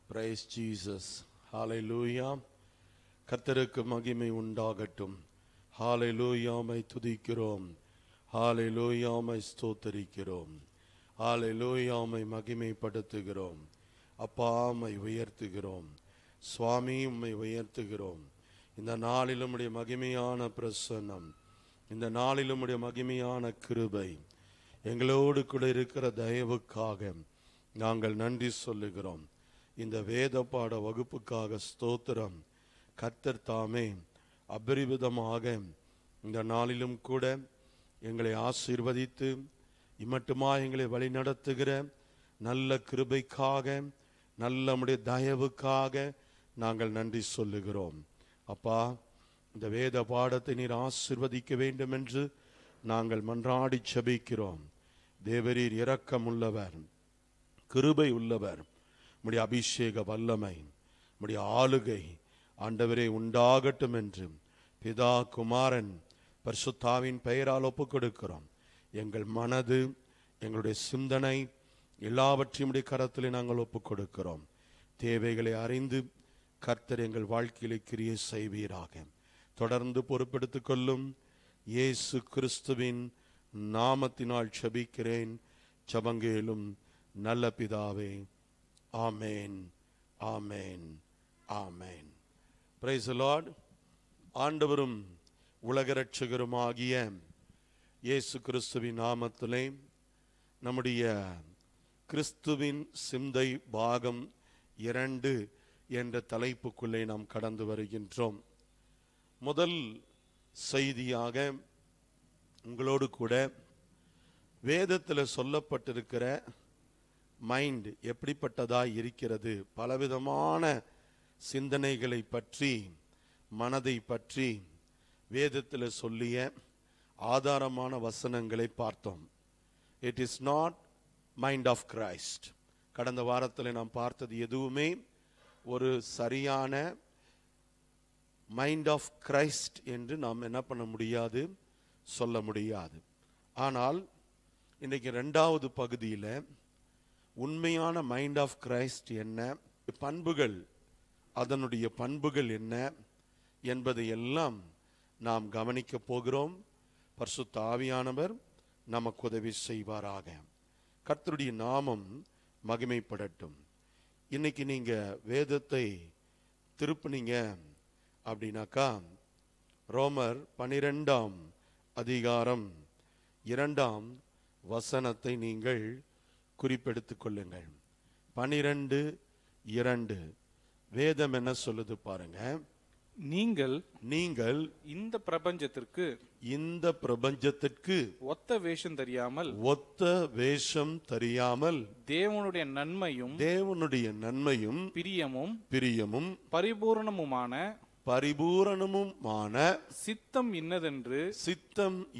Praise Jesus. Hallelujah. கர்த்தருக்கு மகிமை உண்டாகட்டும். ஹalleluya மை துதிக்கிறோம். ஹalleluya மை ஸ்தோத்திரிக்கிறோம். ஹalleluya மை மகிமைப்படுத்துகிறோம். அப்பா மை உயர்த்துகிறோம். சுவாமி உம்மை உயர்த்துகிறோம். இந்த நாளிலும் உம்முடைய மகிமையான பிரசன்னம், இந்த நாளிலும் உம்முடைய மகிமையான கிருபை, எங்களோடு கூட இருக்கிற தயவுக்காக நாங்கள் நன்றி சொல்லுகிறோம். இந்த வேத பாட வகுப்புக்காக ஸ்தோத்திரம். கர்த்தர் தாமே அபரிவிதமாக இந்த நாளிலும் கூட எங்களை ஆசீர்வதித்து இம்மட்டுமா எங்களை வழிநடத்துகிற நல்ல கிருபைக்காக, நல்ல நம்முடைய தயவுக்காக நாங்கள் நன்றி சொல்லுகிறோம். அப்பா, இந்த வேத பாடத்தை நீர் ஆசீர்வதிக்க வேண்டும் என்று நாங்கள் மன்றாடி ஜெபிக்கிறோம். தேவரீர் இரக்கம் உள்ளவர், கிருபை உள்ளவர். உம்முடைய அபிஷேக வல்லமை, உம்முடைய ஆளுகை ஆண்டவரே உண்டாகட்டும் என்று பிதா, குமாரன், பரிசுத்தாவின் பெயரால் ஒப்புக் கொடுக்கிறோம். எங்கள் மனது, எங்களுடைய சிந்தனை எல்லாவற்றையும் உடைய கரத்திலே நாங்கள் ஒப்புக் கொடுக்கிறோம். தேவைகளை அறிந்து கர்த்தர் எங்கள் வாழ்க்கையிலே கிரியை செய்வீராக. தொடர்ந்து பொறுப்பெடுத்துக் கொள்ளும். இயேசு கிறிஸ்துவின் நாமத்தினால் ஜெபிக்கிறேன், ஜெபங்கேளும் நல்ல பிதாவே. ஆமேன், ஆமேன், ஆமேன். Praise the lord. ஆண்டவரும் உலக இரட்சகருமாகிய இயேசு கிறிஸ்துவின் நாமத்திலே நம்முடைய கிறிஸ்துவின் சிந்தை பாகம் 2 என்ற தலைப்புக்குள்ளே நாம் கடந்து வருகின்றோம். முதல் செய்தியாக உங்களோடு கூட வேதத்தில் சொல்லப்பட்டிருக்கிற மைண்ட் எப்படிப்பட்டதாய் இருக்கிறது, பலவிதமான சிந்தனைகளை பற்றி, மனதை பற்றி வேதத்தில் சொல்லிய ஆதாரமான வசனங்களை பார்த்தோம். It is not mind of Christ. கடந்த வாரத்தில் நாம் பார்த்தது எதுவுமே ஒரு சரியான மைண்ட் ஆஃப் கிரைஸ்ட் என்று நாம் என்ன பண்ண முடியாது, சொல்ல முடியாது. ஆனால் இன்றைக்கு 2வது பகுதியில் உண்மையான மைண்ட் ஆஃப் கிரைஸ்ட் என்ன, பண்புகள், அதனுடைய பண்புகள் என்ன என்பதை எல்லாம் நாம் கவனிக்க போகிறோம். பரிசுத்த ஆவியானவர் நமக்கு உதவி செய்வாராக. கர்த்தருடைய நாமம் மகிமைப்படட்டும். இன்னைக்கு நீங்க வேதத்தை திருப்பினீங்க அப்படின்னாக்கா ரோமர் 12ஆம் அதிகாரம் 2ஆம் வசனத்தை நீங்கள் குறிப்பெடுத்துக் கொள்ளுங்கள். 12:2 வேதம் என்ன சொல்லுது பாருங்க. நீங்கள் இந்த பிரபஞ்சத்திற்கு ஒத்த வேஷம் தெரியாமல் தேவனுடைய நன்மையும் பிரியமும் பரிபூரணமுமான சித்தம்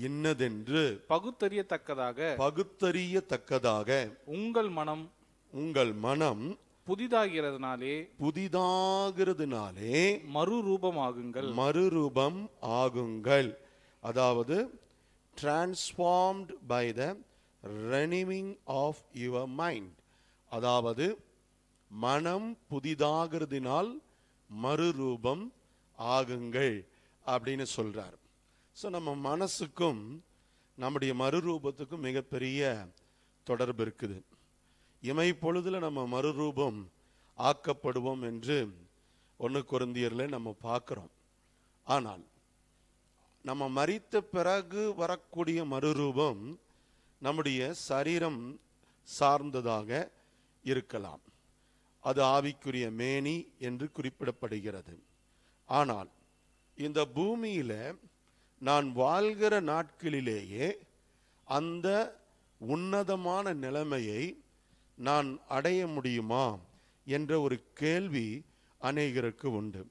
இன்னதென்று பகுத்தறியத்தக்கதாக உங்கள் மனம் புதிதாகிறதுனாலே மறுரூபம் ஆகுங்கள். அதாவது transformed by the renewing of your mind. அதாவது மனம் புதிதாகிறதுனால் மறுரூபம் ஆகுங்கள் அப்படின்னு சொல்றார். ஸோ நம்ம மனசுக்கும் நம்முடைய மறுரூபத்துக்கும் மிகப்பெரிய தொடர்பு இருக்குது. இமை பொழுதுல நம்ம மறுரூபம் ஆக்கப்படுவோம் என்று 1 கொரிந்தியர்ல நம்ம பார்க்கிறோம். ஆனால் நம்ம மரித்த பிறகு வரக்கூடிய மறுரூபம் நம்முடைய சரீரம் சார்ந்ததாக இருக்கலாம். அது ஆவிக்குரிய மேனி என்று குறிப்பிடப்படுகிறது. ஆனால் இந்த பூமியில நான் வாழ்கிற நாட்களிலேயே அந்த உன்னதமான நிலைமையை நான் அடைய முடியுமா என்ற ஒரு கேள்வி அநேகருக்கு உண்டு.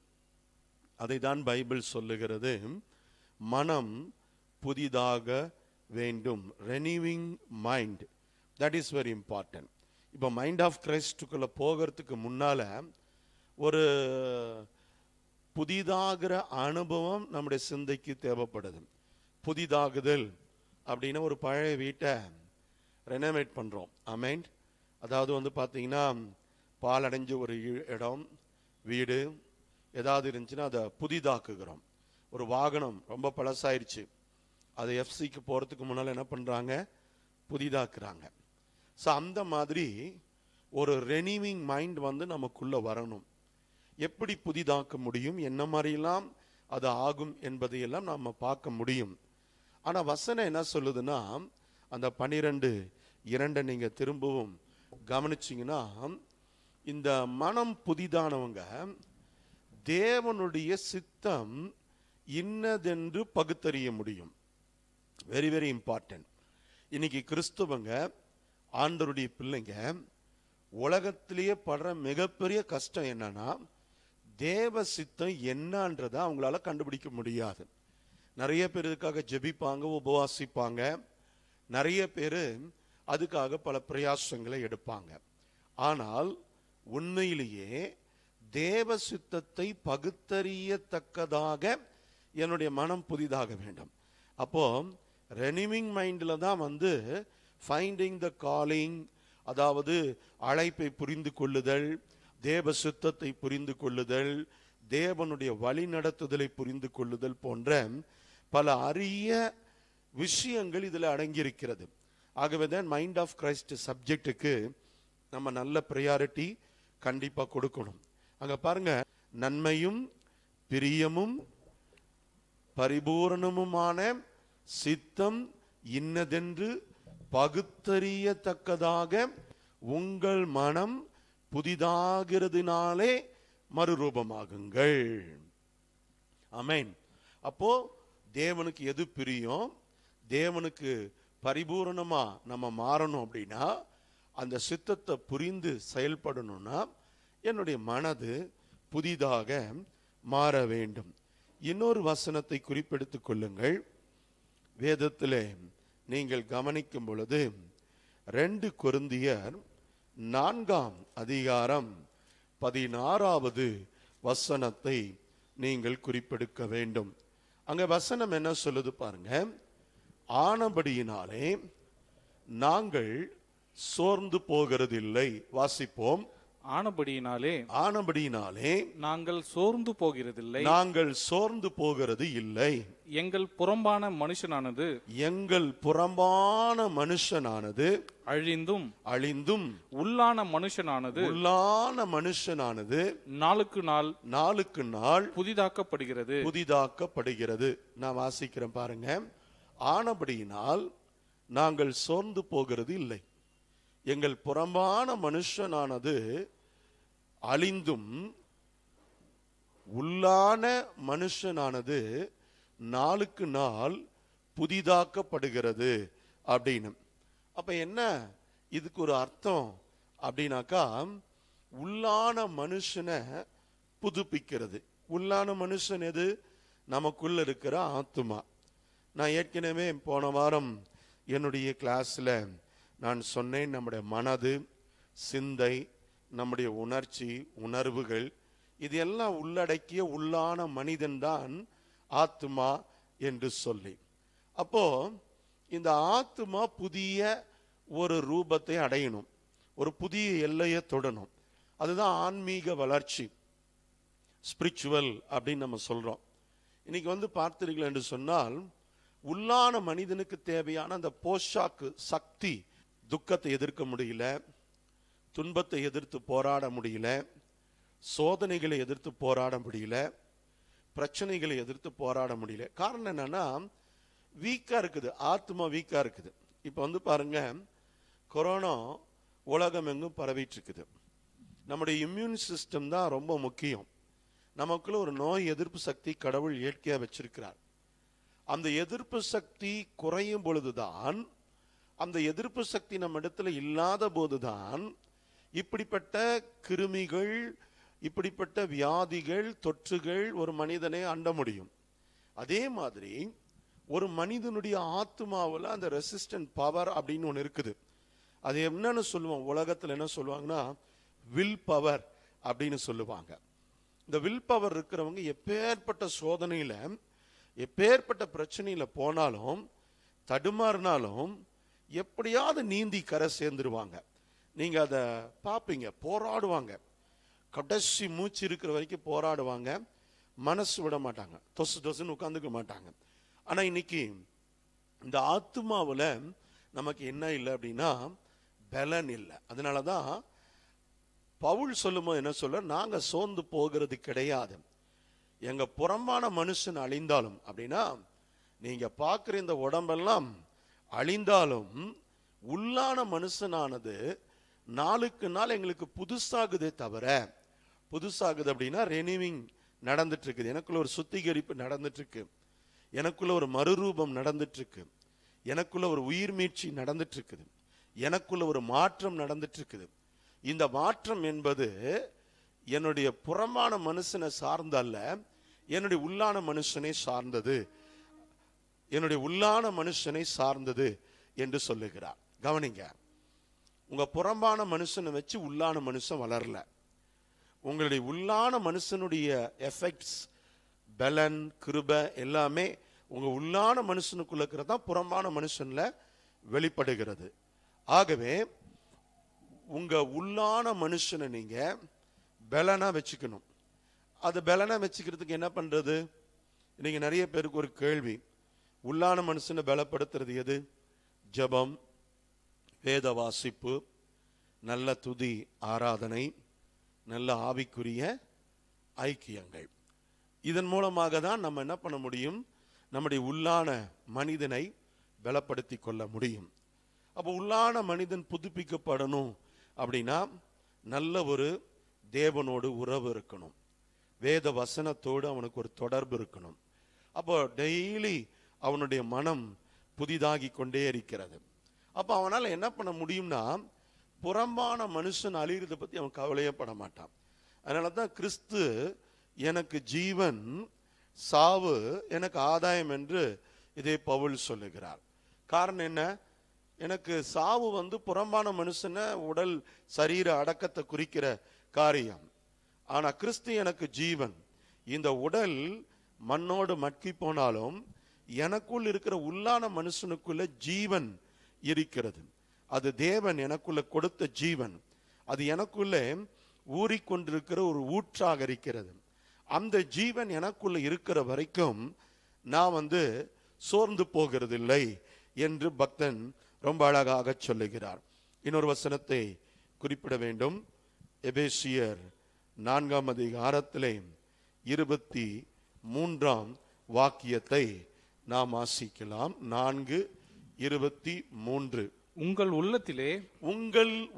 அதை தான் பைபிள் சொல்லுகிறது, மனம் புதிதாக வேண்டும். Renewing mind, that is very important. இப்போ மைண்ட் ஆஃப் கிரைஸ்டுக்குள்ள போகிறதுக்கு முன்னால ஒரு புதிதாகிற அனுபவம் நம்முடைய சிந்தைக்கு தேவைப்படுது. புதிதாகுதல் அப்படின்னா ஒரு பழைய வீட்டை ரெனோவேட் பண்ணுறோம். ஆமென். அதாவது பார்த்தீங்கன்னா பாலடைஞ்ச ஒரு இடம், வீடு ஏதாவது இருந்துச்சுன்னா அதை புதிதாக்குகிறோம். ஒரு வாகனம் ரொம்ப பழசாயிருச்சு, அதை எஃப்சிக்கு போகிறதுக்கு முன்னால் என்ன பண்ணுறாங்க, புதிதாக்குறாங்க. ஸோ அந்த மாதிரி ஒரு ரெனிவிங் மைண்ட் நமக்குள்ளே வரணும். எப்படி புதிதாக்க முடியும், என்ன மாதிரிலாம் அது ஆகும் என்பதையெல்லாம் நாம் பார்க்க முடியும். ஆனால் வசனம் என்ன சொல்லுதுன்னா, அந்த 12:2 நீங்கள் திரும்பவும் கவனிச்சிங்கன்னா, இந்த மனம் புதிதானவங்க தேவனுடைய சித்தம் இன்னதென்று பகுத்தறிய முடியும். Very very important. இன்னைக்கு கிறிஸ்துவங்க, ஆண்டவருடைய பிள்ளைங்க, உலகத்திலேயே படுற மிகப்பெரிய கஷ்டம் என்னன்னா, தேவ சித்தம் என்னன்றதை அவங்களால கண்டுபிடிக்க முடியாது. நிறைய பேர் இதுக்காக ஜெபிப்பாங்க, உபவாசிப்பாங்க, நிறைய பேர் அதுக்காக பல பிரயாசங்களை எடுப்பாங்க. ஆனால் உண்மையிலேயே தேவ சித்தத்தை பகுத்தறியத்தக்கதாக என்னுடைய மனம் புதிதாக வேண்டும். அப்போ ரெனிவிங் மைண்டில் தான் ஃபைண்டிங் த காலிங், அதாவது அழைப்பை புரிந்து கொள்ளுதல், தேவ சித்தத்தை புரிந்து கொள்ளுதல், தேவனுடைய வழி நடத்துதலை புரிந்து கொள்ளுதல் போன்ற பல அரிய விஷயங்கள் இதில் அடங்கியிருக்கிறது. ஆகவே தான் மைண்ட் ஆஃப் கிரைஸ்ட் சப்ஜெக்டுக்கு நம்ம நல்ல ப்ரையாரிட்டி கண்டிப்பாக கொடுக்கணும். அங்க பாருங்க, நன்மையும் பிரியமும் பரிபூரணமுமான சித்தம் இன்னதென்று பகுத்தறியத்தக்கதாக உங்கள் மனம் புதிதாகிறதுனாலே மறுரூபமாகுங்கள். ஆமென். அப்போ தேவனுக்கு எது பிரியம், தேவனுக்கு பரிபூரணமா நம்ம மாறணும் அப்படின்னா, அந்த சித்தத்தை புரிந்து செயல்படணும்னா என்னுடைய மனது புதிதாக மாற வேண்டும். இன்னொரு வசனத்தை குறிப்பெடுத்துக் கொள்ளுங்கள். வேதத்திலே நீங்கள் கவனிக்கும் பொழுது 2 கொரிந்தியர் 4:16 வசனத்தை நீங்கள் குறிப்பெடுக்க வேண்டும். அங்க வசனம் என்ன சொல்லுது பாருங்க. ஆனபடியினாலே நாங்கள் சோர்ந்து போகிறதில்லை. வாசிப்போம். ஆனபடியினாலே நாங்கள் சோர்ந்து போகிறதில்லை, நாங்கள் சோர்ந்து போகிறது இல்லை. எங்கள் புறம்பான மனுஷனானது அழிந்தும் உள்ளான மனுஷனானது நாளுக்கு நாள் புதிதாக்கப்படுகிறது. நான் வாசிக்கிறேன் பாருங்க. ஆனபடியினால் நாங்கள் சோர்ந்து போகிறது இல்லை, எங்கள் புறம்பான மனுஷனானது அழிந்தும் உள்ளான மனுஷனானது நாளுக்கு நாள் புதிதாக்கப்படுகிறது அப்படின்னு. அப்ப என்ன இதுக்கு ஒரு அர்த்தம் அப்படின்னாக்கா, உள்ளான மனுஷனை புதுப்பிக்கிறது. உள்ளான மனுஷன் எது? நமக்குள்ள இருக்கிற ஆத்துமா. நான் ஏற்கனவே போன வாரம் என்னுடைய கிளாஸ்ல நான் சொன்னேன், நம்முடைய மனது, சிந்தை, நம்முடைய உணர்ச்சி, உணர்வுகள், இது எல்லாம் உள்ளடக்கிய உள்ளான மனிதன்தான் ஆத்துமா என்று சொல்லி. அப்போ இந்த ஆத்துமா புதிய ஒரு ரூபத்தை அடையணும், ஒரு புதிய எல்லையை தொடணும். அதுதான் ஆன்மீக வளர்ச்சி, ஸ்பிரிச்சுவல் அப்படின்னு நம்ம சொல்றோம். இன்னைக்கு பார்த்தீர்கள் என்று சொன்னால், உள்ளான மனிதனுக்கு தேவையான அந்த போஷாக்கு சக்தி, துக்கத்தை எதிர்க்க முடியல, துன்பத்தை எதிர்த்து போராட முடியல, சோதனைகளை எதிர்த்து போராட முடியல, பிரச்சனைகளை எதிர்த்து போராட முடியல. காரணம் என்னன்னா, வீக்கா இருக்குது, ஆத்மா வீக்கா இருக்குது. இப்ப பாருங்க, கொரோனா உலகம் எங்கும் பரவிட்டு இருக்குது. நம்முடைய இம்யூன் சிஸ்டம் தான் ரொம்ப முக்கியம். நமக்குள்ள ஒரு நோய் எதிர்ப்பு சக்தி கடவுள் இயற்கையா வச்சிருக்கிறார். அந்த எதிர்ப்பு சக்தி குறையும் பொழுதுதான், அந்த எதிர்ப்பு சக்தி நம்ம இடத்துல இல்லாத போதுதான் இப்படிப்பட்ட கிருமிகள், இப்படிப்பட்ட வியாதிகள், தொற்றுகள் ஒரு மனிதனை அண்ட முடியும். அதே மாதிரி ஒரு மனிதனுடைய ஆத்மாவில் அந்த ரெசிஸ்டன்ட் பவர் அப்படின்னு ஒன்று இருக்குது. அது என்னன்னு சொல்லுவோம், உலகத்தில் என்ன சொல்லுவாங்கன்னா வில் பவர் அப்படின்னு சொல்லுவாங்க. இந்த வில் பவர் இருக்கிறவங்க எப்பேற்பட்ட சோதனையில, எப்பேற்பட்ட பிரச்சனையில போனாலும், தடுமாறினாலும் எப்படியாவது நீந்தி கரை சேர்ந்துருவாங்க. நீங்க அதை பார்ப்பீங்க. போராடுவாங்க, கடைசி மூச்சு இருக்கிற வரைக்கும் போராடுவாங்க, மனசு விட மாட்டாங்க, தொசு தொசுன்னு உட்காந்துக்க மாட்டாங்க. ஆனா இன்னைக்கு இந்த ஆத்துமாவுல நமக்கு என்ன இல்லை அப்படின்னா பலன் இல்லை. அதனாலதான் பவுல் சொல்லும்போது என்ன சொல்ல, நாங்க சோர்ந்து போகிறது கிடையாது. எங்க புறம்பான மனுஷன் அழிந்தாலும், அப்படின்னா நீங்க பார்க்கிற இந்த உடம்பெல்லாம் அழிந்தாலும் உள்ளான மனுஷனானது நாளுக்கு நாள் எங்களுக்கு புதுசாகுதே தவிர, புதுசாகுது அப்படின்னா ரெனிவிங் நடந்துட்டு இருக்குது, எனக்குள்ள ஒரு சுத்திகரிப்பு நடந்துட்டு இருக்கு, எனக்குள்ள ஒரு மறுரூபம் நடந்துட்டு இருக்கு, எனக்குள்ள ஒரு உயிர் மீட்சி நடந்துட்டு இருக்குது, எனக்குள்ள ஒரு மாற்றம் நடந்துட்டு இருக்குது. இந்த மாற்றம் என்பது என்னுடைய புறமான மனுஷனை சார்ந்தல்ல, என்னுடைய உள்ளான மனுஷனை சார்ந்தது, என்னுடைய உள்ளான மனுஷனை சார்ந்தது என்று சொல்லுகிறார். கவனிங்க, உங்க புறம்பான மனுஷனை வச்சு உள்ளான மனுஷன் வளரல. உங்களுடைய உள்ளான மனுஷனுடைய எஃபெக்ட்ஸ், பலன், கிருபை எல்லாமே உங்க உள்ளான மனுஷனுக்குள்ள இருக்கிறது தான் புறம்பான மனுஷன்ல வெளிப்படுகிறது. ஆகவே உங்க உள்ளான மனுஷனை நீங்க பலனா வச்சுக்கணும். அது பலனா வச்சுக்கிறதுக்கு என்ன பண்றது? இன்னைக்கு நிறைய பேருக்கு ஒரு கேள்வி, உள்ளான மனுஷனை பலப்படுத்துறது எது? ஜெபம், வேத வாசிப்பு, நல்ல துதி ஆராதனை, நல்ல ஆவிக்குரிய ஐக்கியங்கள். இதன் மூலமாக தான் நம்ம என்ன பண்ண முடியும்? நம்முடைய உள்ளான மனிதனை பலப்படுத்தி கொள்ள முடியும். அப்போ உள்ளான மனிதன் புதுப்பிக்கப்படணும் அப்படின்னா நல்ல ஒரு தேவனோடு உறவு இருக்கணும், வேத வசனத்தோடு அவனுக்கு ஒரு தொடர்பு இருக்கணும். அப்போ டெய்லி அவனுடைய மனம் புதிதாகி கொண்டே இருக்கிறது. அப்போ அவனால் என்ன பண்ண முடியும்னா, புறம்பான மனுஷன் அழிகிறத பற்றி அவன் கவலையே பட மாட்டான். அதனால தான் கிறிஸ்து எனக்கு ஜீவன், சாவு எனக்கு ஆதாயம் என்று இதே பவுல் சொல்லுகிறார். காரணம் என்ன? எனக்கு சாவு புறம்பான மனுஷனை உடல் சரீர அடக்கத்தை குறிக்கிற காரியம். ஆனா கிறிஸ்து எனக்கு ஜீவன். இந்த உடல் மண்ணோடு மட்கி போனாலும் எனக்குள் இருக்கிற உள்ளான மனுஷனுக்குள்ள ஜீவன் இருக்கிறது. அது தேவன் எனக்குள்ள கொடுத்த ஜீவன். அது எனக்குள்ளே ஊறிக்கொண்டிருக்கிற ஒரு ஊற்றாக இருக்கிறது. அந்த ஜீவன் எனக்குள்ள இருக்கிற வரைக்கும் நான் சோர்ந்து போகிறதில்லை என்று பக்தன் ரொம்ப அழகாக சொல்லுகிறார். இன்னொரு வசனத்தை குறிப்பிட வேண்டும். எபேசியர் 4ஆம் அதிகாரத்திலே 23ஆம் வாக்கியத்தை நாம் வாசிக்கலாம். 4:23. உங்கள்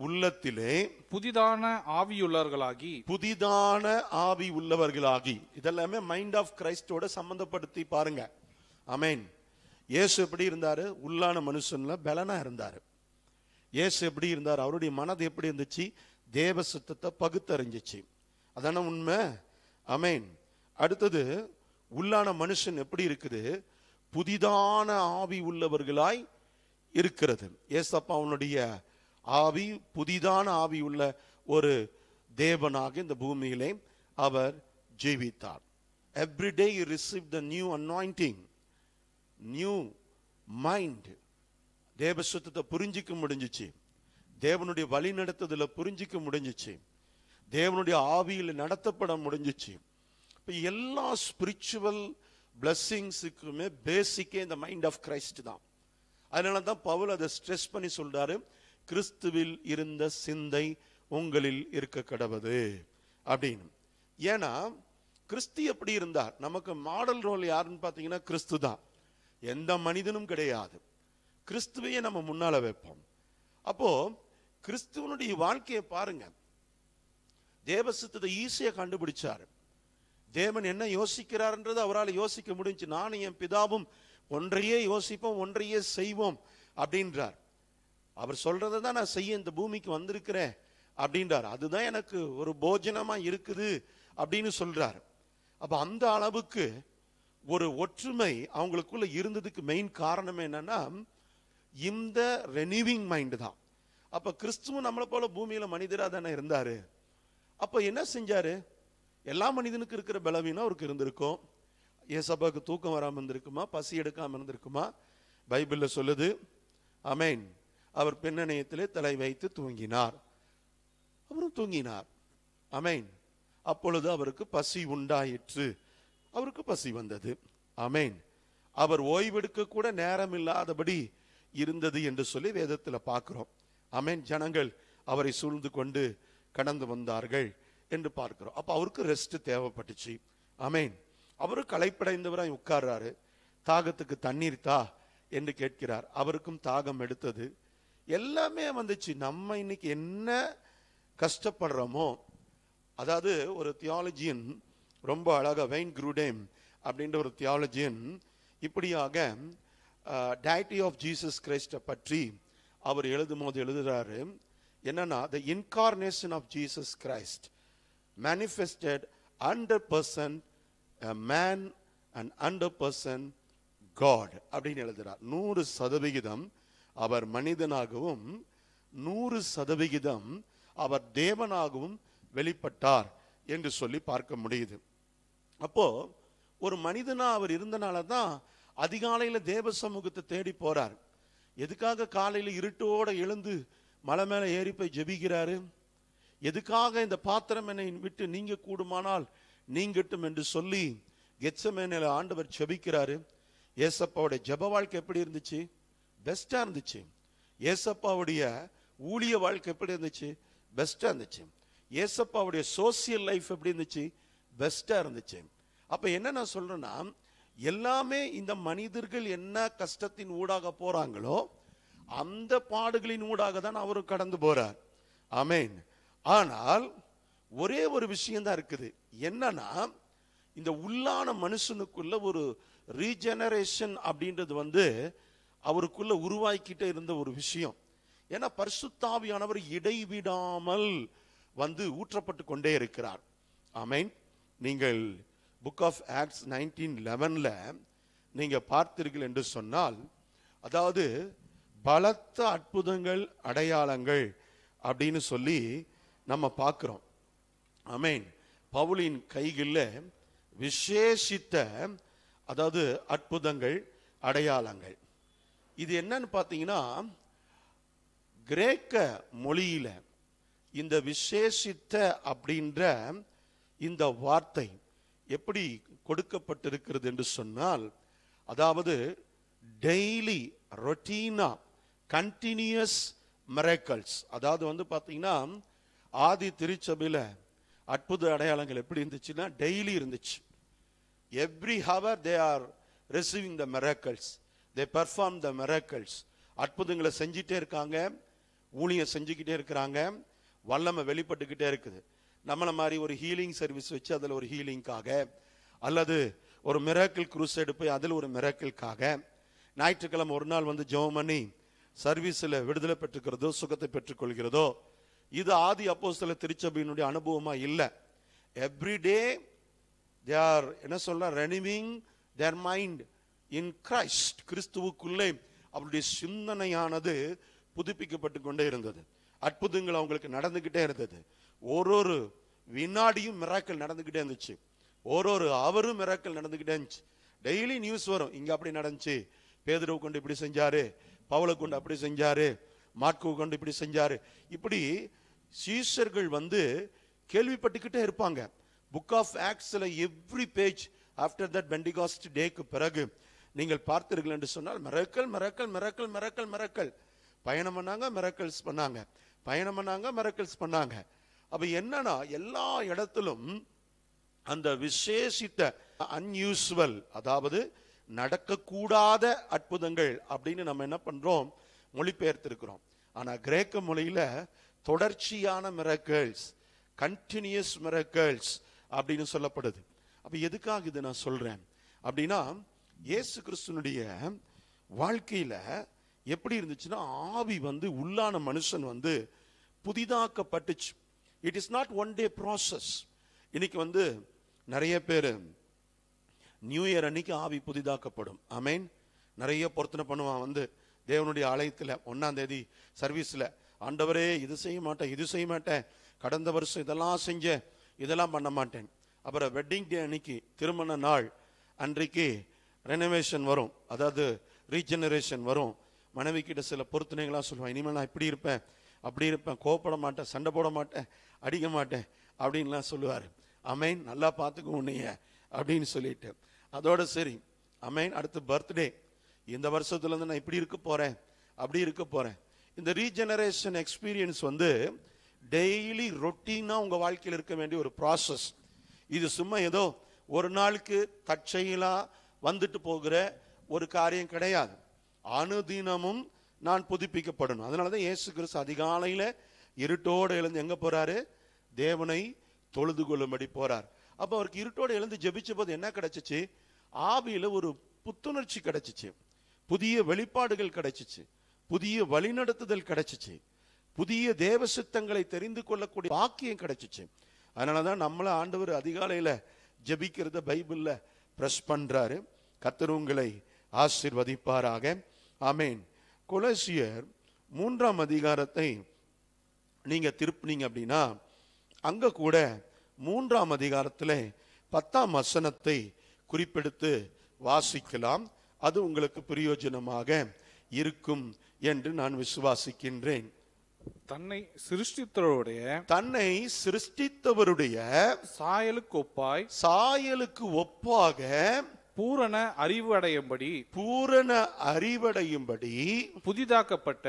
உள்ளத்திலே புதிதான ஆவியுள்ளவர்களாகி, புதிதான ஆவி உள்ளவர்களாகி. இதெல்லாமே மைண்ட் ஆஃப் கிரைஸ்டோட சம்பந்தப்படுத்தி பாருங்க. ஆமென். இயேசு எப்படி இருந்தாரு? உள்ளான மனுஷன்ல பலனா இருந்தாரு. இயேசு எப்படி இருந்தார்? அவருடைய மனது எப்படி இருந்துச்சு? தேவ சித்தத்தை பகுத்தறிஞ்சிச்சு. அதான உண்மை. ஆமென். அடுத்தது, உள்ளான மனுஷன் எப்படி இருக்குது? புதிதான ஆவி உள்ளவர்களாய் இருக்கிறது. ஏசப்பா அவனுடைய ஆவி புதிதான ஆவி உள்ள ஒரு தேவனாக இந்த பூமியிலே அவர் ஜீவித்தார். Every day you receive the new anointing, new mind. தேவ சுத்தத்தை புரிஞ்சிக்க முடிஞ்சிச்சு, தேவனுடைய வழி நடத்துதல புரிஞ்சிக்க முடிஞ்சிச்சு, தேவனுடைய ஆவியில் நடத்தப்பட முடிஞ்சிச்சு. இப்போ எல்லா ஸ்பிரிச்சுவல் பிளஸ்ஸிங்ஸுக்குமே பேசிக்கே இந்த மைண்ட் ஆஃப் கிரைஸ்ட் தான். அதனால தான் பவுல் அதை ஸ்ட்ரெஸ் பண்ணி சொல்றாரு, கிறிஸ்துவில் இருந்த சிந்தை உங்களில் இருக்க கடவுது அப்படின்னு. ஏன்னா கிறிஸ்து எப்படி இருந்தார்? நமக்கு மாடல் ரோல் யாருன்னு பார்த்தீங்கன்னா கிறிஸ்து தான். எந்த மனிதனும் கிடையாது. கிறிஸ்துவையே நம்ம முன்னால வைப்போம். அப்போ கிறிஸ்துவனுடைய வாழ்க்கையை பாருங்க. தேவ சித்தத்தை ஈஸியா கண்டுபிடிச்சாரு. தேவன் என்ன யோசிக்கிறார்ன்றது அவரால் யோசிக்க முடிஞ்சு. நானும் என் பிதாவும் ஒன்றையே யோசிப்போம், ஒன்றையே செய்வோம் அப்படின்றார். அவர் சொல்றதை தான் நான் செய்ய இந்த பூமிக்கு வந்திருக்கிறேன் அப்படின்றார். அதுதான் எனக்கு ஒரு போஜனமா இருக்குது அப்படின்னு சொல்றார். அப்ப அந்த அளவுக்கு ஒரு ஒற்றுமை அவங்களுக்குள்ள இருந்ததுக்கு மெயின் காரணம் என்னன்னா இந்த ரெனிவிங் மைண்ட் தான். அப்ப கிறிஸ்துவும் நம்மளை போல பூமியில மனிதரா தானே இருந்தாரு. அப்ப என்ன செஞ்சாரு? எல்லா மனிதனுக்கு இருக்கிற பலவீனம் அவருக்கு இருந்திருக்கும். ஏசப்பாவுக்கு தூக்கம் வராம இருந்திருக்குமா? பசி எடுக்காம இருந்திருக்குமா? பைபிள்ல சொல்லுது. ஆமென். அவர் பெண்ணணையத்திலே தலை வைத்து தூங்கினார் அவரும் தூங்கினார். ஆமென். அப்பொழுது அவருக்கு பசி உண்டாயிற்று. அவருக்கு பசி வந்தது. ஆமென். அவர் ஓய்வெடுக்க கூட நேரம் இல்லாதபடி இருந்தது என்று சொல்லி வேதத்தில் பார்க்கிறோம். ஆமென். ஜனங்கள் அவரை சூழ்ந்து கொண்டு கடந்து வந்தார்கள் என்று பார்க்கிறோம். அப்ப அவருக்கு ரெஸ்ட் தேவைப்பட்டுச்சு. ஆமென். அவரு களைப்படைந்தவராய் உட்கார்றாரு. தாகத்துக்கு தண்ணீர் தா என்று கேட்கிறார். அவருக்கும் தாகம் எடுத்தது. எல்லாமே வந்துச்சு. நம்ம இன்னைக்கு என்ன கஷ்டப்படுறோமோ, அதாவது ஒரு தியாலஜியன் ரொம்ப அழகா, வெயின் குரூடேம் அப்படின்ற ஒரு தியாலஜியன் இப்படியாக டயட்டி ஆஃப் ஜீசஸ் கிரைஸ்ட பற்றி அவர் எழுதும் போது எழுதுறாரு. என்னன்னா, the incarnation of Jesus Christ manifested 100% a man and 100% God அப்படின்னு எழுதுறார். 100% அவர் மனிதனாகவும் 100% அவர் தேவனாகவும் வெளிப்பட்டார் என்று சொல்லி பார்க்க முடியுது. அப்போ ஒரு மனிதனா அவர் இருந்தனால தான் அதிகாலையில தேவ சமூகத்தை தேடி போறார். எதுக்காக காலையில இருட்டோட எழுந்து மலை மேல ஏறி போய் ஜெபிக்கிறாரு? எதுக்காக இந்த பாத்திரம் என்னை விட்டு நீங்க கூடுமானால் நீங்கட்டும் என்று சொல்லி கெத்செமனேல ஆண்டவர் ஜெபிக்கிறாரு. ஏசப்பாவுடைய ஜெப வாழ்க்கை எப்படி இருந்துச்சு? பெஸ்டா இருந்துச்சு. ஏசப்பாவுடைய ஊழிய வாழ்க்கை எப்படி இருந்துச்சு? பெஸ்டா இருந்துச்சு. ஏசப்பாவுடைய சோசியல் லைஃப் எப்படி இருந்துச்சு? பெஸ்டா இருந்துச்சு. அப்ப என்ன நான் சொல்றேன்னா, எல்லாமே இந்த மனிதர்கள் என்ன கஷ்டத்தின் ஊடாக போறாங்களோ அந்த பாடுகளின் ஊடாக தான் அவரும் கடந்து போறார். ஆமென். ஆனால் ஒரே ஒரு விஷயம் தான் இருக்குது. என்னன்னா, இந்த உள்ளான மனுஷனுக்குள்ள ஒரு ரீஜெனரேஷன் அப்படின்றது அவருக்குள்ள உருவாக்கிட்டே இருந்த ஒரு விஷயம். ஏன்னா பரிசுத்தாவியானவர் இடைவிடாமல் ஊற்றப்பட்டு கொண்டே இருக்கிறார். ஆமென். நீங்கள் புக் ஆஃப் ஆக்ட்ஸ் 19:11 நீங்க பார்த்தீர்கள் என்று சொன்னால், அதாவது பலத்த அற்புதங்கள் அடையாளங்கள் அப்படின்னு சொல்லி நம்ம பார்க்கிறோம். ஆமென். பவுலின் கைகளில் விசேஷித்த அதாவது அற்புதங்கள் அடையாளங்கள். இது என்னன்னு பார்த்தீங்கன்னா, கிரேக்க மொழியில இந்த விசேஷித்த அப்படின்ற இந்த வார்த்தை எப்படி கொடுக்கப்பட்டிருக்கிறது என்று சொன்னால், அதாவது டெய்லி ரொட்டீனா கண்டினியூஸ் மிரக்கல்ஸ். அதாவது பார்த்தீங்கன்னா, ஆதி திருச்சபையில் அற்புத அடையாளங்கள் எப்படி இருந்துச்சுன்னா டெய்லி இருந்துச்சு. Every hour they are receiving the miracles, they perform the miracles. அற்புதங்களை செஞ்சிட்டே இருக்காங்க, ஊழியம் செஞ்சுக்கிட்டே இருக்கிறாங்க, வல்லமை வெளிப்பட்டுக்கிட்டே இருக்குது. நம்மளை மாதிரி ஒரு ஹீலிங் சர்வீஸ் வச்சு அதில் ஒரு ஹீலிங்காக, அல்லது ஒரு மிராக்கிள் குரூசைடு போய் அதில் ஒரு மிராக்கிள்காக, ஞாயிற்றுக்கிழமை ஒரு நாள் ஜெபம் பண்ணி சர்வீஸில் விடுதலை பெற்றுக்கிறதோ சுகத்தை பெற்றுக்கொள்கிறதோ, இது ஆதி அப்போஸ்தலர் திருச்சபையினுடைய அனுபவமா இல்லை. எவ்ரிடே தே ஆர் என்ன சொல்ற, ரெனிவிங் தேர் மைண்ட் இன் கிரைஸ்ட். கிறிஸ்துவுக்குள்ளே அவருடைய சிந்தனையானது புதுப்பிக்கப்பட்டு கொண்டே இருந்தது. அற்புதங்கள் அவங்களுக்கு நடந்துகிட்டே இருந்தது. ஒரு வினாடியும் மிராக்கிள் நடந்துகிட்டே இருந்துச்சு. ஒரு அவரும் மிராக்கிள் நடந்துகிட்டே இருந்துச்சு. டெய்லி நியூஸ் வரும், இங்க அப்படி நடந்துச்சு, பேதுருவை கொண்டு இப்படி செஞ்சாரு, பவுலை கொண்டு அப்படி செஞ்சாரு, மார்க்குவை கொண்டு இப்படி செஞ்சாரு. இப்படி சீஷர்கள் கேள்விப்பட்டுக்கிட்டே இருப்பாங்க. புக் ஆஃப் ஆக்ட்ஸ்ல every page after that Pentecost டேக்கு பிறகு நீங்கள் பார்த்தீர்கள் என்று சொன்னால் miracle miracle miracle miracle miracle. பயணம் பண்ணாங்க, மிரக்கல்ஸ் பண்ணாங்க, பயணம் பண்ணாங்க, மிரக்கல்ஸ் பண்ணாங்க. அப்ப என்னன்னா, எல்லா இடத்திலும் அந்த விசேஷித்த அன்யூசுவல், அதாவது நடக்கக்கூடாத அற்புதங்கள் அப்படின்னு நம்ம என்ன பண்றோம், மொழிபெயர்த்திருக்கிறோம். ஆனா கிரேக்க மொழியில தொடர்ச்சியான மிரக்கல்ஸ், கண்டினியூஸ் மிரக்கல்ஸ் அப்படின்னு சொல்லப்படுது. அப்ப எதுக்காக இது நான் சொல்றேன் அப்படின்னா, இயேசு கிறிஸ்துனுடைய வாழ்க்கையில எப்படி இருந்துச்சுன்னா, ஆவி உள்ளான மனுஷன் புதிதாக்கப்பட்டுச்சு. It is not one day process. இன்னைக்கு நிறைய பேர் நியூ இயர் அன்னைக்கு ஆவி புதிதாக்கப்படும். ஆமென். நிறைய பொருத்தனை பண்ணுவான் தேவனுடைய ஆலயத்தில் 1ஆம் தேதி சர்வீஸ்ல, ஆண்டவரே இது செய்ய மாட்டேன், இது செய்ய மாட்டேன், கடந்த வருஷம் இதெல்லாம் செஞ்சேன், இதெல்லாம் பண்ண மாட்டேன். அப்புறம் வெட்டிங் டே அன்னைக்கு, திருமண நாள் அன்றைக்கு ரெனோவேஷன் வரும், அதாவது ரீஜெனரேஷன் வரும். மனைவி கிட்ட சில பொருத்தனைகளாக சொல்லுவான், இனிமேல் நான் இப்படி இருப்பேன், அப்படி இருப்பேன், கோவப்பட மாட்டேன், சண்டை போட மாட்டேன், அடிக்க மாட்டேன் அப்படின்லாம் சொல்லுவார். அமேன், நல்லா பார்த்துக்கோ உன்னைய அப்படின்னு சொல்லிட்டு அதோட சரி. அமேன். அடுத்து பர்த்டே, இந்த வருஷத்துலேருந்து நான் இப்படி இருக்க போகிறேன், அப்படி இருக்க போகிறேன். இந்த ரீஜெனரேஷன் எக்ஸ்பீரியன்ஸ் டெய்லி ரொட்டீனாக உங்கள் வாழ்க்கையில் இருக்க வேண்டிய ஒரு ப்ராசஸ். இது சும்மா ஏதோ ஒரு நாளுக்கு தற்செயலாக வந்துட்டு போகிற ஒரு காரியம் கிடையாது. அனுதினமும் நான் புதுப்பிக்கப்படணும். அதனால தான் இயேசு கிறிஸ்து அதிகாலையில் இருட்டோடு எழுந்து எங்கே போகிறாரு? தேவனை தொழுது கொள்ளும்படி போகிறார். அப்போ அவருக்கு இருட்டோடு எழுந்து ஜெபிச்ச போது என்ன கிடைச்சிச்சு? ஆவியில் ஒரு புத்துணர்ச்சி கிடைச்சிச்சு, புதிய வெளிப்பாடுகள் கிடைச்சிச்சு, புதிய வழிநடத்துதல் கிடைச்சிச்சு, புதிய தேவ சித்தங்களை தெரிந்து கொள்ளக்கூடிய வாக்கியம் கிடைச்சிச்சு. அதனால தான் நம்மள ஆண்டவர் அதிகாலையில் ஜெபிக்கிறத பைபிளில் பிரஸ் பண்ணுறாரு. கர்த்தர் உங்களை ஆசீர்வதிப்பாராக. ஆமேன். கொலோசியர் 3ஆம் அதிகாரத்தை நீங்க திருப்பினீங்க அப்படின்னா அங்க கூட 3ஆம் அதிகாரத்தில் 10ஆம் வசனத்தை குறிப்பெடுத்து வாசிக்கலாம். அது உங்களுக்கு பிரயோஜனமாக இருக்கும் என்று நான் விசுவாசிக்கின்றேன். தன்னை சிருஷ்டித்தவருடைய சாயலுக்கு ஒப்பாக பூரண அறிவடையும்படி புதிதாக்கப்பட்ட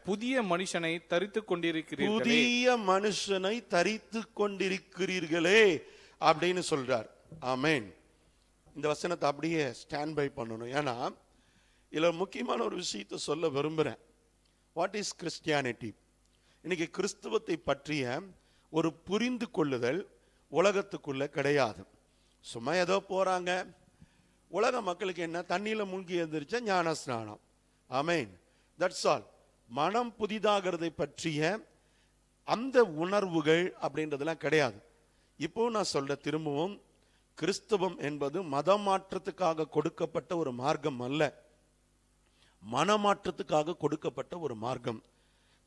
புதிய மனுஷனை தரித்துக் கொண்டிருக்கிறீர்களே அப்படின்னு சொல்றார். ஆமேன். இந்த வசனத்தை அப்படியே ஸ்டாண்ட் பை பண்ணணும். ஏன்னா இதுல முக்கியமான ஒரு விஷயத்தை சொல்ல விரும்புறேன். What is Christianity? இன்னைக்கு கிறிஸ்துவத்தை பற்றிய ஒரு புரிந்து கொள்ளுதல் உலகத்துக்குள்ள கிடையாது. சும்மா ஏதோ போறாங்க. உலக மக்களுக்கு என்ன? தண்ணியில மூழ்கி எழுந்திருச்ச ஞான ஸ்நானம். ஆமேன். That's all. மனம் புதிதாகிறதை பற்றிய அந்த உணர்வுகள் அப்படின்றதெல்லாம் கிடையாது. இப்போ நான் சொல்ற திரும்பவும், கிறிஸ்தவம் என்பது மதமாற்றத்துக்காக கொடுக்கப்பட்ட ஒரு மார்க்கம் அல்ல, மனமாற்றத்துக்காக கொடுக்கப்பட்ட ஒரு மார்க்கம்.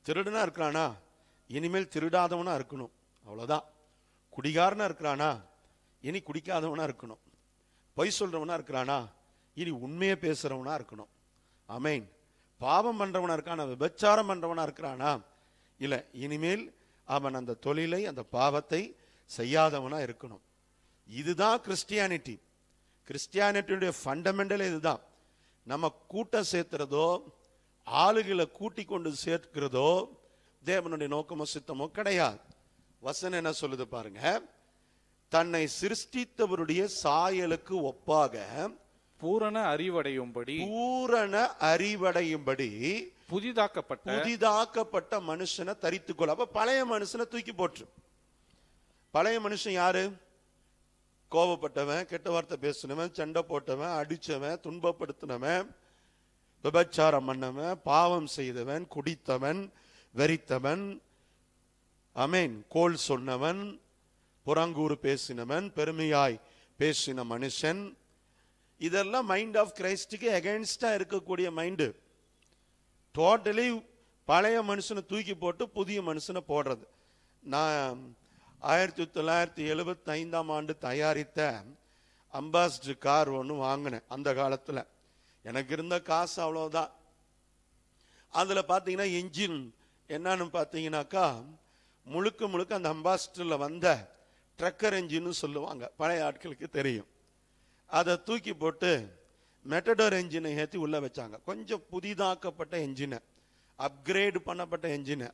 திருடனா இருக்கிறானா, இனிமேல் திருடாதவனா இருக்கணும், அவ்வளவுதான். குடிகாரனா இருக்கிறானா, இனி குடிக்காதவனா இருக்கணும். பொய் சொல்றவனா இருக்கிறானா, இனி உண்மையை பேசுறவனா இருக்கணும். ஆமேன். பாவம் பண்றவனா இருக்கானா, விபச்சாரம் பண்றவனா இருக்கிறானா, இல்ல இனிமேல் அவன் அந்த தொழிலை, அந்த பாவத்தை செய்யாதவனா இருக்கணும். இதுதான் கிறிஸ்டியானிட்டி. கிறிஸ்டியானிட்டியுடைய ஃபண்டமெண்டல் இதுதான். நம்ம கூட்டம் சேர்த்துறதோ, ஆளுகளை கூட்டி கொண்டு சேர்க்கிறதோ தேவனுடைய நோக்கமோ சித்தமோ கிடையாது. வசனம் என்ன சொல்லுது பாருங்க? தன்னை சிருஷ்டித்தவருடைய சாயலுக்கு ஒப்பாக பூரண அறிவடையும்படி புதிதாக்கப்பட்ட மனுஷனை தரித்துக்கொள்ள. அப்ப பழைய மனுஷனை தூக்கி போட்டு. பழைய மனுஷன் யாரு? கோபப்பட்டவன், கெட்ட வார்த்தை பேசினவன், சண்டை போட்டவன், அடிச்சவன், துன்பப்படுத்தினவன், விபச்சாரம் பண்ணவன், பாவம் செய்தவன், குடித்தவன், வெறித்தவன், அமேன், கோல் சொன்னவன், புறங்கூறு பேசினவன், பெருமையாய் பேசின மனுஷன். இதெல்லாம் மைண்ட் ஆஃப் கிரைஸ்டுக்கு அகைன்ஸ்டா இருக்கக்கூடிய மைண்டு. டோட்டலி பழைய மனுஷனை தூக்கி போட்டு புதிய மனுஷனை போடுறது. நான் 1975ஆம் ஆண்டு தயாரித்த அம்பாசிடர் கார் ஒன்று வாங்கினேன். அந்த காலத்தில் எனக்கு இருந்த காசு அவ்வளோதான். அதில் பார்த்தீங்கன்னா என்ஜின் என்னன்னு பார்த்தீங்கன்னாக்கா முழுக்க அந்த அம்பாசிடரில் வந்த ட்ரக்கர் என்ஜின்னு சொல்லுவாங்க, பழைய ஆட்களுக்கு தெரியும். அதை தூக்கி போட்டு மெட்டடோர் என்ஜினை ஏற்றி உள்ளே வச்சாங்க. கொஞ்சம் புதிதாக்கப்பட்ட என்ஜினை, அப்கிரேடு பண்ணப்பட்ட என்ஜினை.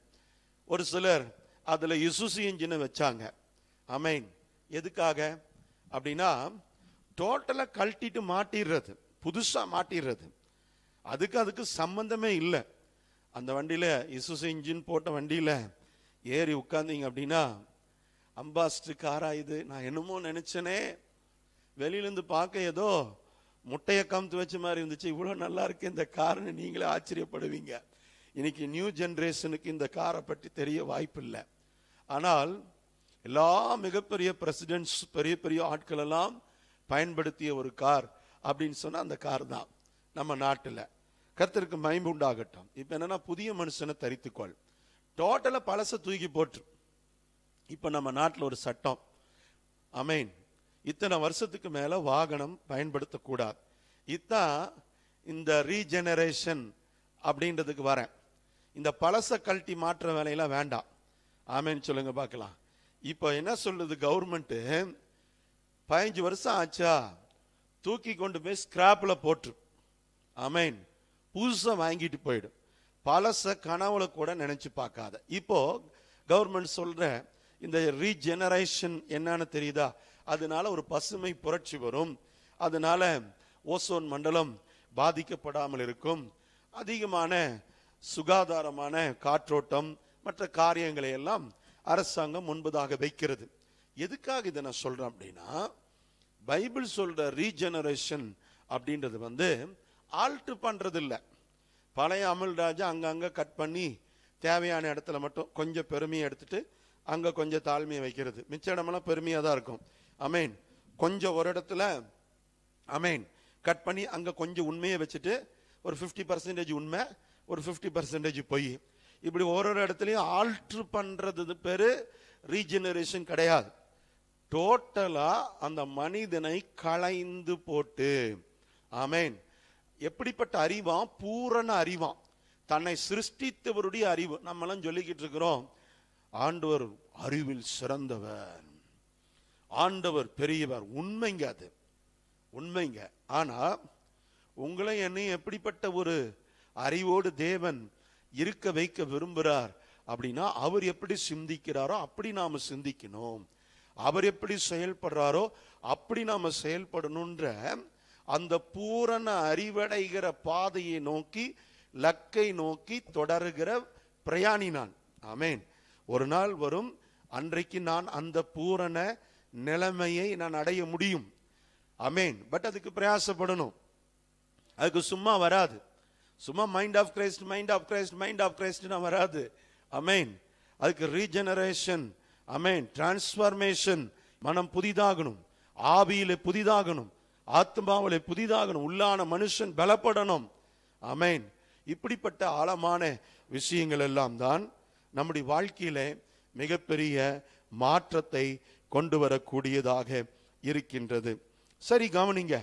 ஒரு சிலர் அதில் இசுசு என்ஜினை வச்சாங்க. அமேன். எதுக்காக அப்படின்னா டோட்டலாக கழட்டிட்டு மாட்டிடுறது, புதுசாக மாட்டிடுறது. அதுக்கு சம்பந்தமே இல்லை. அந்த வண்டியில் இசுசு இன்ஜின் போட்ட வண்டியில் ஏறி உட்கார்ந்தீங்க அப்படின்னா அம்பாசிடர் காரா இது? நான் என்னமோ நினைச்சனே, வெளியிலேருந்து பார்க்க ஏதோ முட்டையை கமுத்து வச்ச மாதிரி இருந்துச்சு, இவ்வளோ நல்லா இருக்கு இந்த கார்னு நீங்களே ஆச்சரியப்படுவீங்க. இன்னைக்கு நியூ ஜென்ரேஷனுக்கு இந்த காரை பற்றி தெரிய வாய்ப்பு இல்லை. ஆனால் எல்லா மிகப்பெரிய பிரசிடென்ட்ஸ், பெரிய ஆட்கள் எல்லாம் பயன்படுத்திய ஒரு கார் அப்படின்னு சொன்னா அந்த கார் தான் நம்ம நாட்டில். கர்த்தருக்கு மகிமை உண்டாகட்டும். இப்போ என்னன்னா புதிய மனுஷனை தரித்துக்கொள். டோட்டலா பழச தூக்கி போட்டு. இப்போ நம்ம நாட்டில் ஒரு சட்டம், அமேன், இத்தனை வருஷத்துக்கு மேல வாகனம் பயன்படுத்தக்கூடாது. இதான் இந்த ரீஜெனரேஷன் அப்படின்றதுக்கு வரேன். இந்த பழச கழட்டி மாற்ற வேலையெல்லாம் வேண்டாம். ஆமேன்னு சொல்லுங்க பார்க்கலாம். இப்போ என்ன சொல்லுது கவர்மெண்ட், 15 வருஷம் ஆச்சா தூக்கி கொண்டு போய் ஸ்கிராப்ல போட்டு, ஆமேன், புதுசா வாங்கிட்டு போயிடும். பழச கனவுல கூட நினைச்சு பார்க்காத. இப்போ கவர்மெண்ட் சொல்ற இந்த ரீஜெனரேஷன் என்னன்னு தெரியுதா? அதனால ஒரு பசுமை புரட்சி வரும், அதனால ஓசோன் மண்டலம் பாதிக்கப்படாமல் இருக்கும், அதிகமான சுகாதாரமான காற்றோட்டம் மற்ற காரியங்களை எல்லாம் அரசாங்கம் முன்பதாக வைக்கிறது. எதுக்காக இதை நான் சொல்றேன் அப்படின்னா, பைபிள் சொல்ற ரீஜெனரேஷன் அப்படின்றது ஆல்டர் பண்றது இல்லை. பழைய அமல்ராஜா அங்கங்க கட் பண்ணி தேவையான இடத்துல மட்டும் கொஞ்சம் பெருமையை எடுத்துட்டு அங்க கொஞ்சம் தாழ்மையை வைக்கிறது, மிச்ச இடமெல்லாம் பெருமையா தான் இருக்கும். அமேன். கொஞ்சம் ஒரு இடத்துல அமேன் கட் பண்ணி அங்க கொஞ்சம் உண்மையை வச்சுட்டு ஒரு 50% உண்மை, ஒரு 50% பொய், இப்படி ஒரு இடத்துலயும் ஆல்டர் பண்றது பேரு ரீஜெனரேஷன் கிடையாது. டோட்டலா அந்த மனிதனை களைந்து போட்டு, ஆமேன், எப்படிப்பட்ட அறிவாம்? பூரண அறிவாம், தன்னை சிருஷ்டித்தவருடைய அறிவு. நம்ம எல்லாம் சொல்லிக்கிட்டு இருக்கிறோம், ஆண்டவர் அறிவில் சிறந்தவர், ஆண்டவர் பெரியவர். உண்மைங்க, அது உண்மைங்க. ஆனா உங்களை என்னையும் எப்படிப்பட்ட ஒரு அறிவோடு தேவன் இருக்க வைக்க விரும்புகிறார் அப்படின்னா, அவர் எப்படி சிந்திக்கிறாரோ அப்படி நாம சிந்திக்கணும், அவர் எப்படி செயல்படுறாரோ அப்படி நாம செயல்படணும்ன்ற அந்த பூரண அறிவடைகிற பாதையை நோக்கி, லக்கை நோக்கி தொடருகிற பிரயாணி நான். ஆமேன். ஒரு நாள் வரும், அன்றைக்கு நான் அந்த பூரண நிலைமையை நான் அடைய முடியும். ஆமேன். பட் அதுக்கு பிரயாசப்படணும், அதுக்கு சும்மா வராது. சும்மா mind of Christ, mind of Christ, mind of கிரைஸ்ட்னா வராது. ஆமேன். அதுக்கு ரீஜெனரேஷன், ஆமேன், டிரான்ஸ்ஃபர்மேஷன், மனம் புதிதாகணும், ஆவியிலே புதிதாகணும், ஆத்மாவிலே புதிதாகணும், உள்ளான மனுஷன் பலப்படணும். ஆமேன். இப்படிப்பட்ட ஆழமான விஷயங்கள் எல்லாம் தான் நம்முடைய வாழ்க்கையிலே மிகப்பெரிய மாற்றத்தை கொண்டு வரக்கூடியதாக இருக்கின்றது. சரி, கவனிங்க,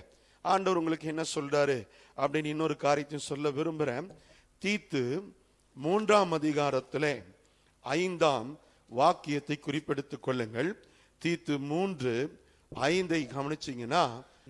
ஆண்டவர் உங்களுக்கு என்ன சொல்றாரு அப்படின்னு இன்னொரு காரியத்தையும் சொல்ல விரும்புகிறேன். தீத்து 3ஆம் அதிகாரத்திலே 5ஆம் வாக்கியத்தை குறிப்பெடுத்துக் கொள்ளுங்கள். தீத்து 3:5 கவனிச்சீங்கன்னா,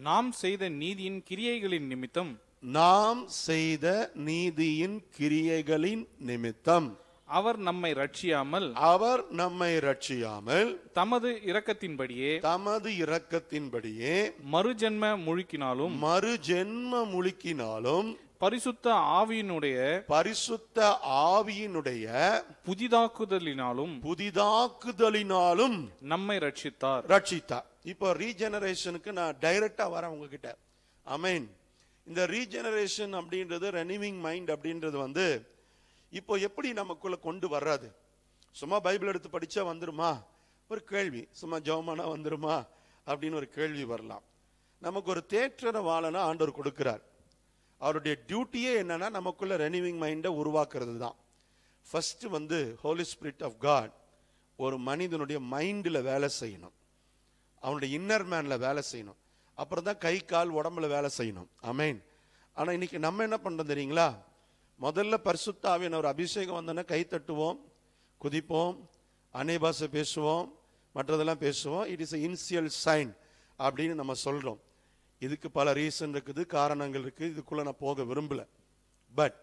நாம் செய்த நீதியின் கிரியைகளின் நிமித்தம், நாம் செய்த நீதியின் கிரியைகளின் நிமித்தம் அவர் நம்மை ரட்சியாமல், அவர் நம்மை ரட்சியாமல் தமது இரக்கத்தின்படியே, தமது இரக்கத்தின்படியே மறுஜென்ம முழுக்கினாலும், மறுஜென்ம முழுக்கினாலும், பரிசுத்த ஆவியினுடைய, பரிசுத்த ஆவியினுடைய புதிதாக்குதலினாலும், புதிதாக்குதலினாலும் நம்மை ரட்சித்தார். ரட்சித்தார். இப்போ ரீஜெனரேஷனுக்கு நான் டைரக்டா வரேன் உங்ககிட்ட. ஆமேன். இந்த ரீஜெனரேஷன் அப்படின்றது, ரெனிவிங் மைண்ட் அப்படின்றது இப்போ எப்படி நமக்குள்ள கொண்டு வர்றது? சும்மா பைபிள் எடுத்து படிச்சா வந்துருமா? ஒரு கேள்வி. சும்மா ஜெபமானா வந்துருமா அப்படின்னு ஒரு கேள்வி வரலாம். நமக்கு ஒரு தேற்றர வாழனா ஆண்டவர் கொடுக்கிறார். அவருடைய டியூட்டியே என்னன்னா, நமக்குள்ள ரெனிவிங் மைண்டை உருவாக்குறது தான். First Holy spirit of God ஒரு மனிதனுடைய மைண்டில் வேலை செய்யணும், அவனுடைய இன்னர் மேன்ல வேலை செய்யணும், அப்புறம் தான் கை கால் உடம்புல வேலை செய்யணும். ஆமேன். ஆனா இன்னைக்கு நம்ம என்ன பண்றோம் தெரியுங்களா? முதல்ல பரிசுத்த ஆவியானவர் அபிஷேகம் வந்தோன்னா கை தட்டுவோம், குதிப்போம், அன்னை பாஷை பேசுவோம், மற்றதெல்லாம் பேசுவோம். இட் இஸ் இனிஷியல் சைன் அப்படின்னு நம்ம சொல்றோம். இதுக்கு பல ரீசன் இருக்குது, காரணங்கள் இருக்கு, இதுக்குள்ள நான் போக விரும்பல. But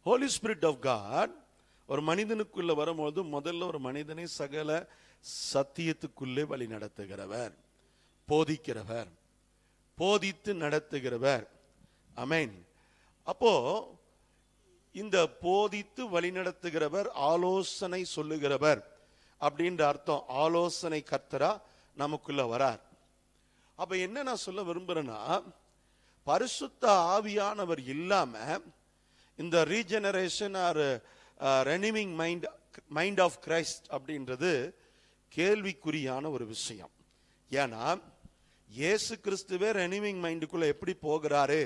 Holy spirit of God ஒரு மனிதனுக்குள்ள வரும்போது முதல்ல ஒரு மனிதனை சகல சத்தியத்துக்குள்ளே வழி நடத்துகிறவர், போதிக்கிறவர், போதித்து நடத்துகிறவர். ஆமென். அப்போ இந்த போதித்து வழிநடத்துகிறவர், ஆலோசனை சொல்லுகிறவர் அப்படின்ற அர்த்தம். ஆலோசனை கர்த்தரா நமக்குள்ள வரார். அப்ப என்ன நான் சொல்ல விரும்புறேன்னா, பரிசுத்த ஆவியானவர் இல்லாம இந்த regeneration or renewing mind of Christ அப்படின்றது கேள்விக்குறியான ஒரு விஷயம். ஏன்னா இயேசு கிறிஸ்துவே ரெனிவிங் மைண்டுக்குள்ள எப்படி போகிறாரு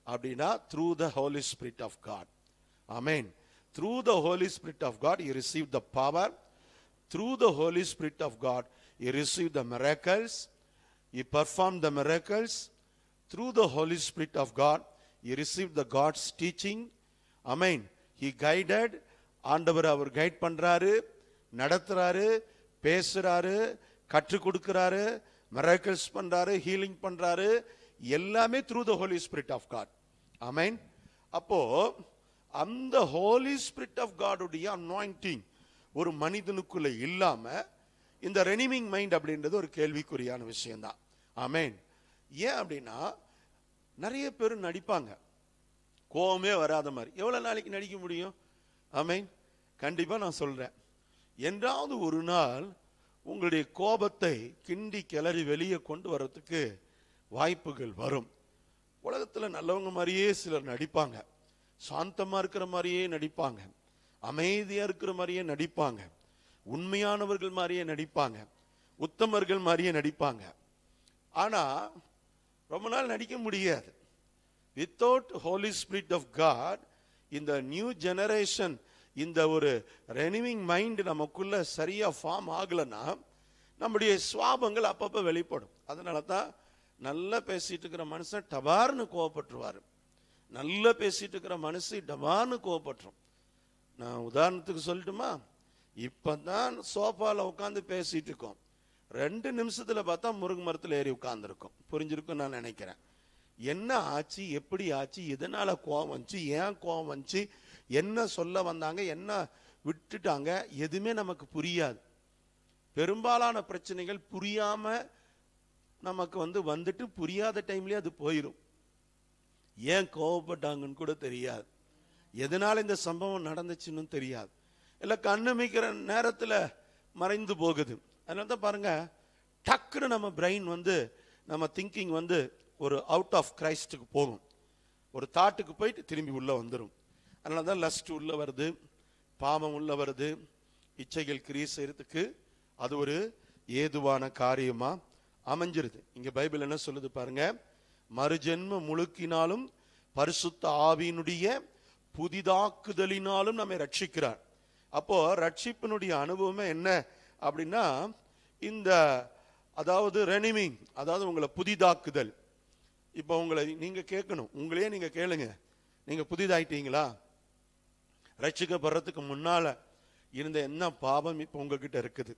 அப்படின்னா, through the Holi spirit of God. Amen. Through the Holy Spirit of God, you receive the power. Through the Holy Spirit of God, you receive the miracles. You perform the miracles. Through the Holy Spirit of God, you receive the God's teaching. Amen. he guided. ஆண்டவர் அவர் guide பண்றாரு, நடத்துறாரு, பேசுறாரு, கற்றுக் கொடுக்கிறாரு, miracles பண்றாரு, healing பண்றாரு, எல்லாமே through the Holi spirit of God. ஆமென். அப்போ அந்த ஹோலி ஸ்பிரிட் ஆஃப் காடுடைய அனாயிண்டிங் ஒரு மனிதனுக்குள்ள இல்லாம இந்த ரெனிமிங் மைண்ட் அப்படின்றது ஒரு கேள்விக்குறியான விஷயம்தான். ஆமென். ஏன் அப்படின்னா நிறைய பேர் நடிப்பாங்க கோவமே வராத மாதிரி. எவ்வளவு நாளைக்கு நடிக்க முடியும்? ஆமென். கண்டிப்பா நான் சொல்றேன், என்றாவது ஒரு நாள் உங்களுடைய கோபத்தை கிண்டி கிளறி வெளியே கொண்டு வர்றதுக்கு வாய்ப்புகள் வரும். உலகத்துல நல்லவங்க மாதிரியே சிலர் நடிப்பாங்க, சாந்தமா இருக்கிற மாதிரியே நடிப்பாங்க, அமைதியா இருக்கிற மாதிரியே நடிப்பாங்க, உண்மையானவர்கள் மாதிரியே நடிப்பாங்க, உத்தமர்கள் மாதிரியே நடிப்பாங்க. ஆனா ரொம்ப நாள் நடிக்க முடியாது. Without Holy spirit of God, இந்த நியூ ஜெனரேஷன், இந்த ஒரு ரெனிவிங் மைண்ட் நமக்குள்ள சரியா ஃபார்ம் ஆகலன்னா நம்முடைய சுவாபங்கள் அப்பப்ப வெளிப்படும். அதனால தான் நல்லா பேசிட்டு இருக்கிற மனுஷன் டபார்னு கோவப்பட்டுருவாரு, நல்லா பேசிட்டு இருக்கிற மனுஷன் டபார்னு கோவப்பட்டுரும். நான் உதாரணத்துக்கு சொல்லட்டுமா? இப்பதான் சோஃபால உட்காந்து பேசிட்டு இருக்கோம், 2 நிமிஷத்துல பார்த்தா முருங்கை மரத்தில் ஏறி உட்கார்ந்துருக்கும். புரிஞ்சிருக்கும் நான் நினைக்கிறேன். என்ன ஆச்சு, எப்படி ஆச்சு, எதனால கோவம் வந்துச்சு, ஏன் கோவம் வந்துச்சு, என்ன சொல்ல வந்தாங்க, என்ன விட்டுட்டாங்க, எதுவுமே நமக்கு புரியாது. பெரும்பாலான பிரச்சனைகள் புரியாம நமக்கு வந்துட்டு புரியாத டைம்லயே அது போயிடும். ஏன் கோவப்பட்டாங்கன்னு கூட தெரியாது, எதனால இந்த சம்பவம் நடந்துச்சுன்னு தெரியாது, இல்ல கண்ணுமிக்கிற நேரத்துல மறைந்து போகுது. அதனால தான் பாருங்க, டக்குன்னு நம்ம பிரெயின் நம்ம திங்கிங் ஒரு அவுட் ஆஃப் கிரைஸ்டுக்கு போகும், ஒரு தாட்டுக்கு போயிட்டு திரும்பி உள்ள வந்துடும். அதனால தான் லஸ்ட் உள்ள வருது, பாவம் உள்ள வருது, இச்சைகள் கிரியை செய்யறதுக்கு அது ஒரு ஏதுவான காரியமா அமைஞ்சிருது. இங்க பைபிள் என்ன சொல்லுது பாருங்க, மறுஜென்ம முழுக்கினாலும் பரிசுத்த ஆவியினுடைய புதிதாக்குதலினாலும் நம்மை ரட்சிக்கிறார். அப்போ ரட்சிப்பினுடைய அனுபவமே என்ன அப்படின்னா, இந்த அதாவது ரெனிமிங், அதாவது உங்களை புதிதாக்குதல். இப்போ உங்களை நீங்க கேட்கணும், உங்களையே நீங்க கேளுங்க, நீங்க புதிதாயிட்டீங்களா? ரட்சிக்கப்படுறதுக்கு முன்னால இருந்த என்ன பாவம் இப்ப உங்ககிட்ட இருக்குது?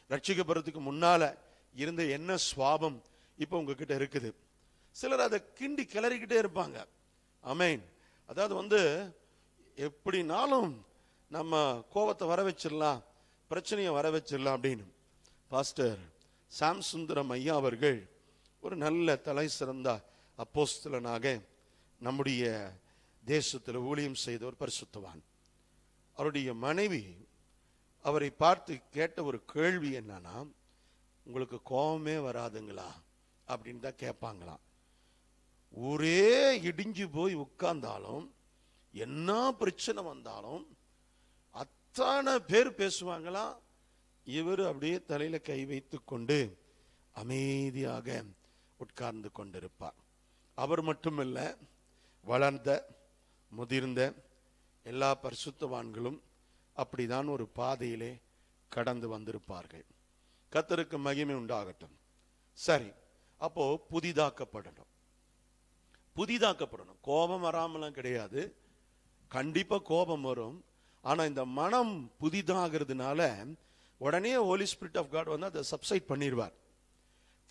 ரட்சிக்கப்படுறதுக்கு முன்னால இருந்த என்ன சுவாபம் இப்ப உங்ககிட்ட இருக்குது? சிலர் அதை கிண்டி கிளறிக்கிட்டே இருப்பாங்க. ஆமென். அதாவது எப்படினாலும் நம்ம கோபத்தை வர வச்சிடலாம், பிரச்சனையை வர வச்சிடலாம் அப்படின்னு. பாஸ்டர் சாம் சுந்தரம் ஐயா அவர்கள் ஒரு நல்ல தலை சிறந்த அப்போஸ்தலனாக நம்முடைய தேசத்தில் ஊழியம் செய்த ஒரு பரிசுத்தவான். அவருடைய மனைவி அவரை பார்த்து கேட்ட ஒரு கேள்வி என்னன்னா, உங்களுக்கு கோபமே வராதுங்களா அப்படின்னு தான் கேட்பாங்களாம். ஒரே இடிஞ்சு போய் உட்கார்ந்தாலும் என்ன பிரச்சனை வந்தாலும் அத்தனை பேர் பேசுவாங்களாம், இவர் அப்படியே தலையில கை வைத்து கொண்டு அமைதியாக உட்கார்ந்து கொண்டிருப்பார். அவர் மட்டுமல்ல, வளர்ந்த முதிர்ந்த எல்லா பரிசுத்தவான்களும் அப்படிதான் ஒரு பாதையிலே கடந்து வந்திருப்பார்கள். கர்த்தருக்கு மகிமை உண்டாகட்டும். சரி, அப்போ புதிதாக்கப்படணும். கோபம் வராமலாம் கிடையாது, கண்டிப்பா கோபம் வரும். ஆனா இந்த மனம் புதிதாகிறதுனால உடனே ஹோலி ஸ்பிரிட் ஆஃப் காட் அதை சப்சைட் பண்ணிடுவார்.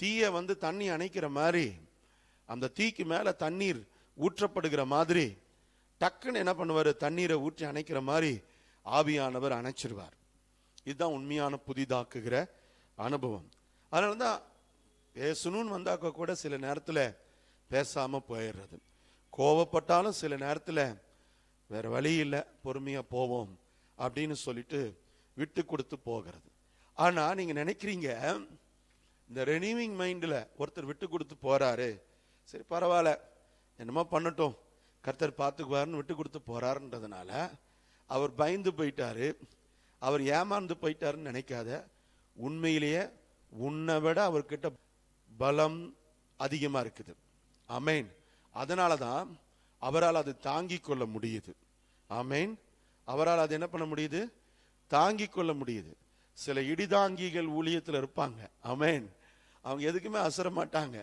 தீய தண்ணி அணைக்கிற மாதிரி, அந்த தீக்கு மேல தண்ணீர் ஊற்றப்படுகிற மாதிரி டக்குன்னு என்ன பண்ணுவார், தண்ணீரை ஊற்றி அணைக்கிற மாதிரி ஆவியானவர் அணைச்சிருவார். இதுதான் உண்மையான புதிதாக்குகிற அனுபவம். அதனாலதான் பேசணும்னு வந்தாக்க கூட சில நேரத்தில் பேசாம போயிடுறது. கோவப்பட்டாலும் சில நேரத்தில் வேற வழி இல்லை, பொறுமையா போவோம் அப்படின்னு சொல்லிட்டு விட்டு கொடுத்து போகிறது. ஆனா நீங்க நினைக்கிறீங்க, இந்த ரெனிவிங் மைண்ட்ல ஒருத்தர் விட்டு கொடுத்து போறாரு, சரி பரவாயில்ல என்னமோ பண்ணட்டும் கர்த்தர் பார்த்துக்குவாருன்னு விட்டு கொடுத்து போறாருன்றதுனால அவர் பயந்து போயிட்டாரு, அவர் ஏமாந்து போயிட்டாருன்னு நினைக்காத. உண்மையிலேயே உன்னை விட அவர்கிட்ட பலம் அதிகமா இருக்குது. ஆமென். அதனாலதான் அவரால் அது தாங்கிக் கொள்ள முடியுது. ஆமென். அவரால் அது என்ன பண்ண முடியுது, தாங்கிக் கொள்ள முடியுது. சில இடிதாங்கிகள் ஊழியத்தில் இருப்பாங்க. ஆமென். அவங்க எதுக்குமே அசர மாட்டாங்க,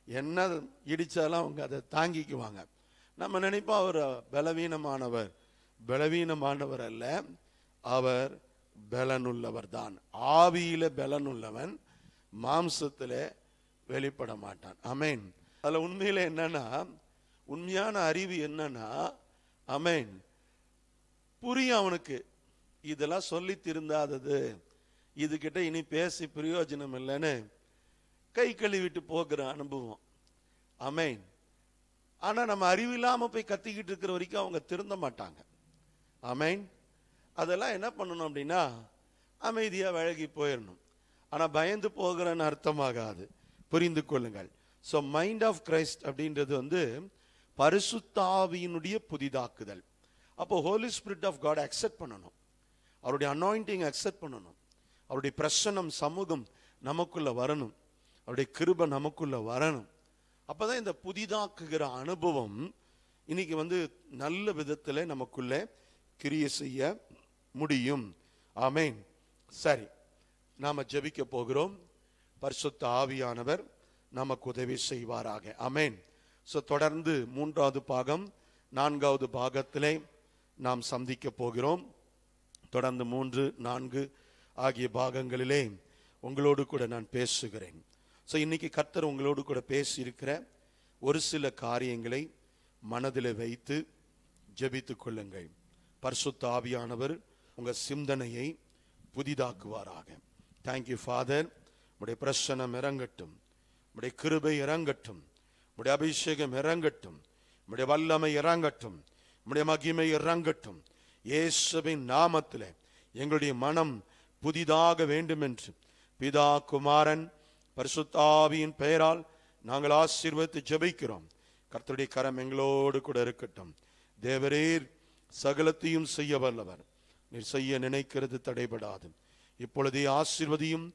என்ன இடிச்சாலும் அவங்க அதை தாங்கிக்குவாங்க. நம்ம நினைப்போம் அவர் பலவீனமானவர், பலவீனமானவர் அல்ல, அவர் பலனுள்ளவர் தான். ஆவியில பலனுள்ளவன் மாம்சத்துல வெளிப்பட மாட்டான். ஆமென். அதுல உண்மையில என்னன்னா, உண்மையான அறிவு என்னன்னா, ஆமென், புரியும் அவனுக்கு. இதெல்லாம் சொல்லி திருந்தாதது, இதுகிட்ட இனி பேசி பிரயோஜனம் இல்லைன்னு கை கழுவிட்டு போகிற அனுபவம். ஆமென். ஆனா நம்ம அறிவில்லாம போய் கத்திக்கிட்டு இருக்கிற வரைக்கும் அவங்க திருந்த மாட்டாங்க. ஆமென். அதெல்லாம் என்ன பண்ணணும் அப்படின்னா, அமைதியா விலகி போயிடணும். ஆனா பயந்து போகிறன்னு அர்த்தமாகாது, புரிந்து கொள்ளுங்கள். ஸோ மைண்ட் ஆஃப் கிரைஸ்ட் அப்படின்றது பரிசுத்த ஆவியினுடைய புதிதாக்குதல். அப்போ Holy spirit of God accept பண்ணணும், அவருடைய அனாயிண்டிங் அக்செப்ட் பண்ணணும், அவருடைய பிரசன்னம் சமூகம் நமக்குள்ள வரணும், அவருடைய கிருபை நமக்குள்ள வரணும். அப்பதான் இந்த புதிதாக்குகிற அனுபவம் இன்னைக்கு நல்ல விதத்துல நமக்குள்ள கிரியை செய்ய முடியும். ஆமென். சரி, நாம ஜெபிக்க போகிறோம். பரிசுத்த ஆவியானவர் நமக்கு உதவி செய்வாராக. ஆமென். ஸோ தொடர்ந்து 3வது பாகம் 4வது பாகத்திலே நாம் சந்திக்க போகிறோம். தொடர்ந்து 3, 4 ஆகிய பாகங்களிலே உங்களோடு கூட நான் பேசுகிறேன். ஸோ இன்னைக்கு கர்த்தர் உங்களோடு கூட பேசியிருக்கிற ஒரு சில காரியங்களை மனதில் வைத்து ஜெபித்துக் கொள்ளுங்கள். பரிசுத்த ஆவியானவர் உங்க சிந்தனையை புதிதாக்குவாராக. Thank you father. உடைய பிரசன்னம் இறங்கட்டும், உடைய கிருபை இறங்கட்டும், உடைய அபிஷேகம் இறங்கட்டும், உடைய வல்லமை இறங்கட்டும், உடைய மகிமை இறங்கட்டும். இயேசுவின் நாமத்திலே எங்களுடைய மனம் புதிதாக வேண்டும் என்று பிதா குமாரன் பரிசுத்த ஆவியின் பெயரால் நாங்கள் ஆசீர்வதித்து ஜெபிக்கிறோம். கர்த்தருடைய கரம் எங்களோடு கூட இருக்கட்டும். தேவரீர் சகலத்தையும் செய்ய வல்லவர். நீர் செய்ய நினைக்கிறது தடைபடாது. இப்பொழுதே ஆசீர்வதியும்,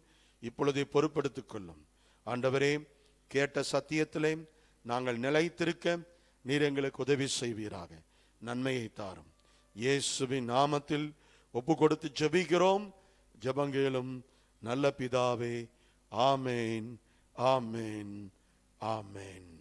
இப்பொழுதே பொறுப்படுத்திக் கொள்ளும். ஆண்டவரே, கேட்ட சத்தியத்திலே நாங்கள் நிலைத்திருக்க நீர் எங்களுக்கு உதவி செய்வீராக. நன்மையை தாரும். இயேசுவின் நாமத்தில் ஒப்பு கொடுத்து ஜெபிக்கிறோம். ஜெபங்கேளும் நல்ல பிதாவே. ஆமேன், ஆமேன், ஆமேன்.